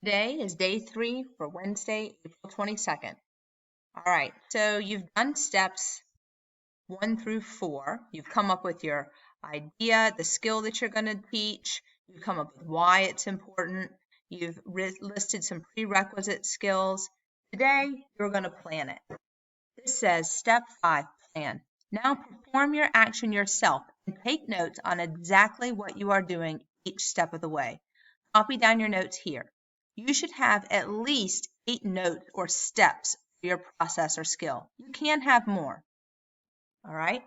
Today is day 3 for Wednesday, April 22nd. All right, so you've done steps 1 through 4. You've come up with your idea, the skill that you're going to teach. You've come up with why it's important. You've listed some prerequisite skills. Today, you're going to plan it. This says step 5, plan. Now perform your action yourself and take notes on exactly what you are doing each step of the way. Copy down your notes here. You should have at least 8 notes or steps for your process or skill. You can have more. All right?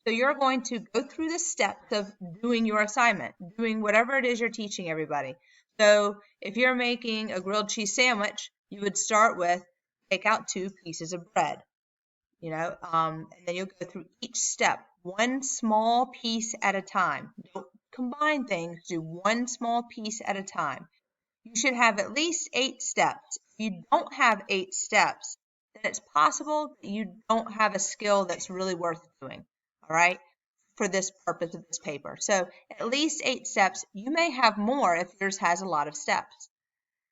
So you're going to go through the steps of doing your assignment, doing whatever it is you're teaching everybody. So if you're making a grilled cheese sandwich, you would start with take out 2 pieces of bread. And then you'll go through each step, one small piece at a time. Don't combine things, do one small piece at a time. You should have at least 8 steps. If you don't have 8 steps, then it's possible that you don't have a skill that's really worth doing, all right, for this purpose of this paper. So at least 8 steps. You may have more if yours has a lot of steps.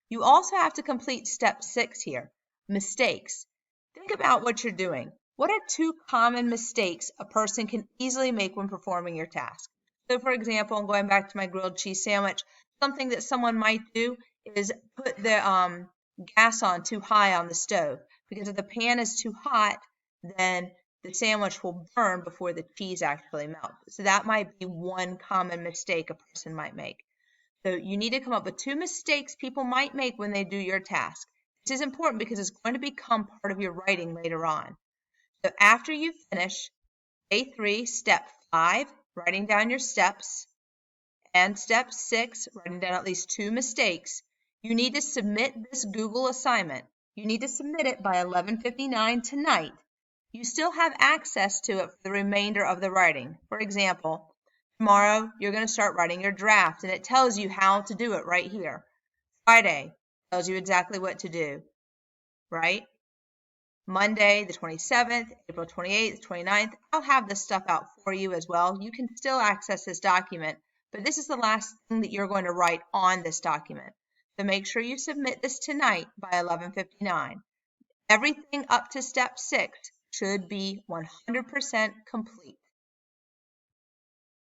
You also have to complete step 6 here, mistakes. Think about what you're doing. What are 2 common mistakes a person can easily make when performing your task? So for example, going back to my grilled cheese sandwich, something that someone might do is put the gas on too high on the stove, because if the pan is too hot, then the sandwich will burn before the cheese actually melts. So that might be one common mistake a person might make. So you need to come up with 2 mistakes people might make when they do your task. This is important because it's going to become part of your writing later on. So after you finish day 3, step 5, writing down your steps, and step 6, writing down at least 2 mistakes, you need to submit this Google assignment. You need to submit it by 11:59 tonight. You still have access to it for the remainder of the writing. For example, tomorrow you're going to start writing your draft, and it tells you how to do it right here. Friday tells you exactly what to do, right? Monday, the 27th, April 28th, 29th, I'll have this stuff out for you as well. You can still access this document, but this is the last thing that you're going to write on this document. So make sure you submit this tonight by 11:59. Everything up to step 6 should be 100% complete.